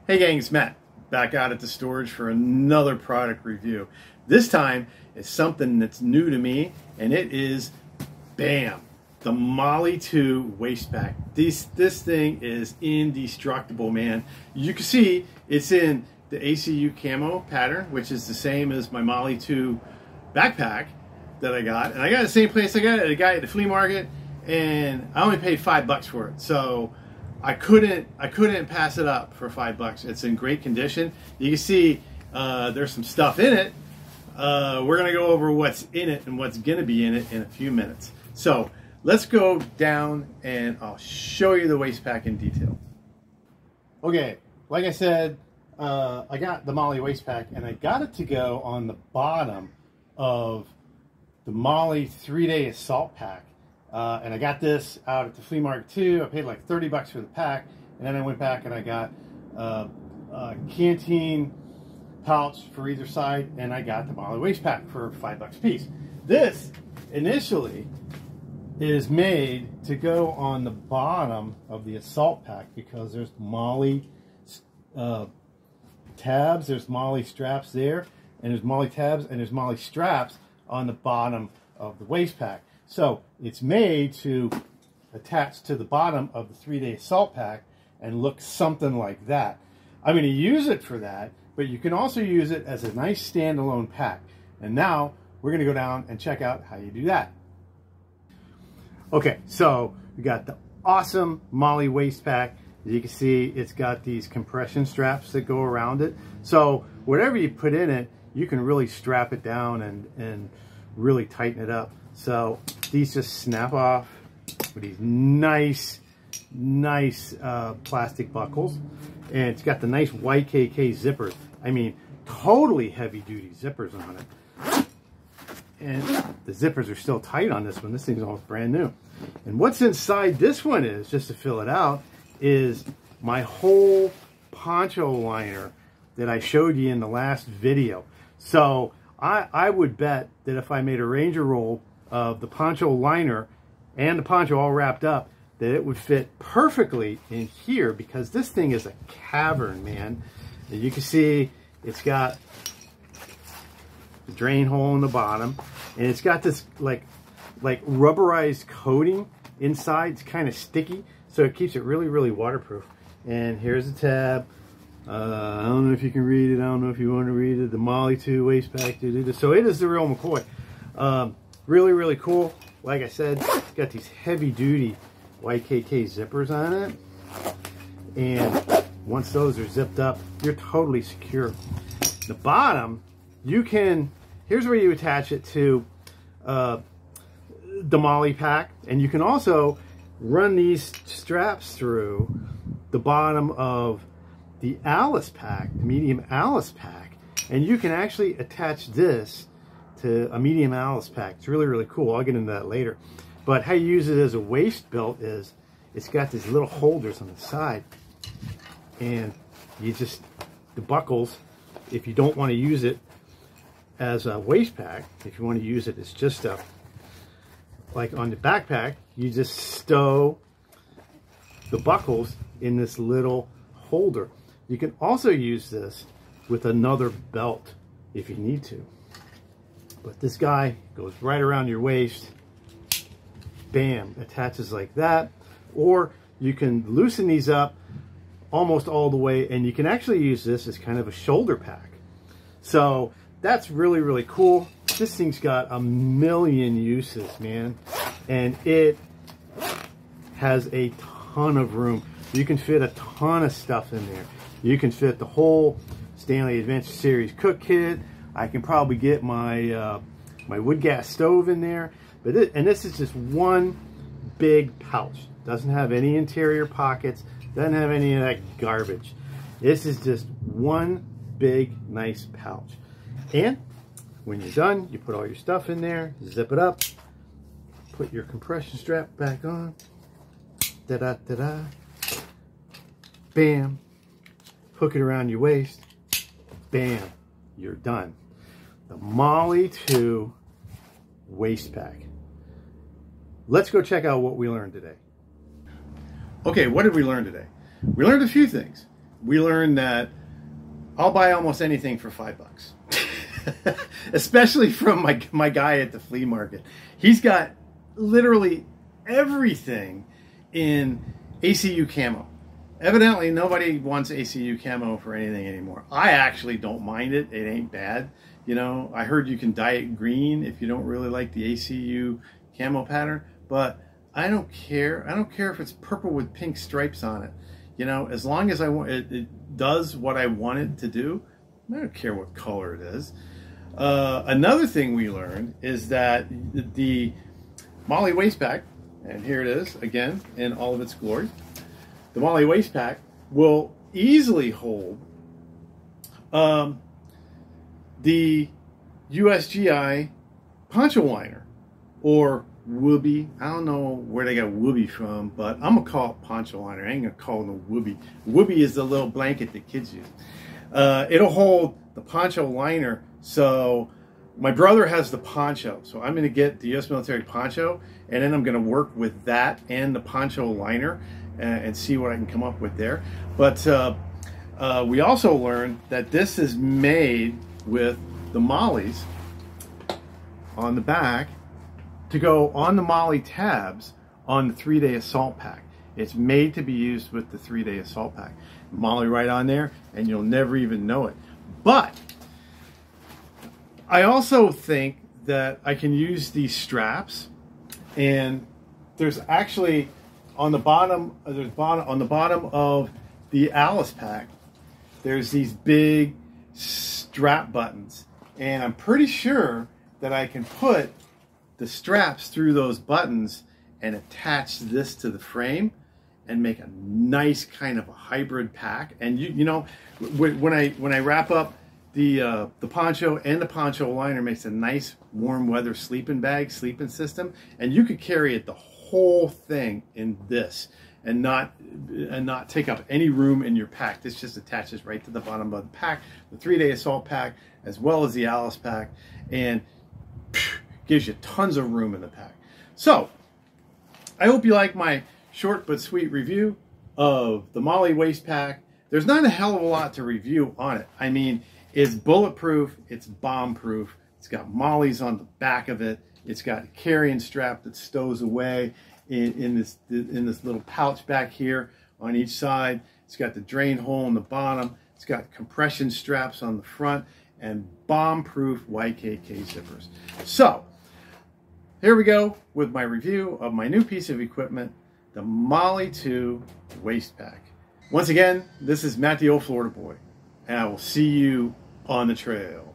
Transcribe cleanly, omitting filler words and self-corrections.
Hey gang, it's Matt, back out at the storage for another product review. This time it's something that's new to me, and it is, bam, the MOLLE 2 waist pack. This thing is indestructible, man. You can see it's in the ACU camo pattern, which is the same as my MOLLE 2 backpack that I got. And I got it the same place I got it, a guy at the flea market, and I only paid $5 for it. So I couldn't pass it up for $5. It's in great condition. You can see there's some stuff in it. We're gonna go over what's in it and what's gonna be in it in a few minutes. So let's go down and I'll show you the waist pack in detail. Okay, like I said, I got the MOLLE waist pack, and I got it to go on the bottom of the MOLLE 3-day assault pack. And I got this out at the flea market too. I paid like $30 for the pack, and then I went back and I got a canteen pouch for either side, and I got the MOLLE waist pack for $5 a piece. This initially is made to go on the bottom of the assault pack because there's MOLLE tabs, there's MOLLE straps there, and there's MOLLE tabs and there's MOLLE straps on the bottom of the waist pack. So it's made to attach to the bottom of the 3-day assault pack and look something like that. I'm going to use it for that, but you can also use it as a nice standalone pack. And now we're going to go down and check out how you do that. Okay, so we got the awesome MOLLE waist pack. As you can see, it's got these compression straps that go around it. So whatever you put in it, you can really strap it down and really tighten it up. So these just snap off with these nice plastic buckles, and it's got the nice YKK zippers. I mean, totally heavy duty zippers on it. And the zippers are still tight on this one. This thing's almost brand new. And what's inside this one is, just to fill it out, is my whole poncho liner that I showed you in the last video. So I would bet that if I made a Ranger roll of the poncho liner and the poncho all wrapped up, that it would fit perfectly in here, because this thing is a cavern, man. And you can see it's got the drain hole in the bottom, and it's got this like rubberized coating inside. It's kind of sticky, so it keeps it really waterproof. And here's the tab. I don't know if you can read it. I don't know if you want to read it. The MOLLE 2 waist pack. So it is the real McCoy. Really cool. Like I said, it's got these heavy duty YKK zippers on it. And once those are zipped up, you're totally secure. The bottom, you can, here's where you attach it to the MOLLE pack. And you can also run these straps through the bottom of the Alice pack, the medium Alice pack. And you can actually attach this to a medium Alice pack. It's really cool. I'll get into that later. But how you use it as a waist belt is, it's got these little holders on the side, and you just, the buckles, if you don't want to use it as a waist pack, if you want to use it as just a, like on the backpack, you just stow the buckles in this little holder. You can also use this with another belt if you need to. But this guy goes right around your waist, bam, attaches like that. Or you can loosen these up almost all the way, and you can actually use this as kind of a shoulder pack. So that's really cool. This thing's got a million uses, man. And it has a ton of room. You can fit a ton of stuff in there. You can fit the whole Stanley Adventure Series cook kit. I can probably get my my wood gas stove in there, but this is just one big pouch. Doesn't have any interior pockets. Doesn't have any of that garbage. This is just one big nice pouch. And when you're done, you put all your stuff in there, zip it up, put your compression strap back on. Da-da-da-da. Bam. Hook it around your waist. Bam. You're done. The MOLLE 2 waist pack. Let's go check out what we learned today. Okay, what did we learn today? We learned a few things. we learned that I'll buy almost anything for $5. Especially from my guy at the flea market. He's got literally everything in ACU camo. Evidently, nobody wants ACU camo for anything anymore. I actually don't mind it. It ain't bad. You know, I heard you can dye it green if you don't really like the ACU camo pattern, but I don't care. I don't care if it's purple with pink stripes on it. You know, as long as it does what I want it to do, I don't care what color it is. Another thing we learned is that the MOLLE waist pack, and here it is again in all of its glory, the MOLLE waist pack will easily hold the USGI poncho liner, or whoopee. I don't know where they got whoopee from, but I'm gonna call it poncho liner. I ain't gonna call it a whoopee. Whoopee is the little blanket that kids use. It'll hold the poncho liner. So my brother has the poncho, so I'm gonna get the U.S. military poncho, and then I'm gonna work with that and the poncho liner and see what I can come up with there. But we also learned that this is made with the mollies on the back to go on the MOLLE tabs on the 3-day assault pack. It's made to be used with the 3-day assault pack. MOLLE right on there, and you'll never even know it. But I also think that I can use these straps, and there's actually on the bottom of the Alice pack, there's these big strap buttons, and I'm pretty sure that I can put the straps through those buttons and attach this to the frame and make a nice kind of a hybrid pack. And you know, when I wrap up the poncho and the poncho liner, makes a nice warm weather sleeping system, and you could carry it the whole thing in this and not take up any room in your pack. This just attaches right to the bottom of the pack, the 3-day assault pack as well as the Alice pack, and gives you tons of room in the pack. So I hope you like my short but sweet review of the MOLLE waist pack. There's not a hell of a lot to review on it. I mean, it's bulletproof, it's bomb-proof, it's got mollies on the back of it, it's got a carrying strap that stows away in this little pouch back here on each side. It's got the drain hole in the bottom, it's got compression straps on the front, and bomb-proof YKK zippers. So, here we go with my review of my new piece of equipment, the MOLLE 2 waist pack. Once again, this is Matt the Old Florida Boy, and I will see you on the trail.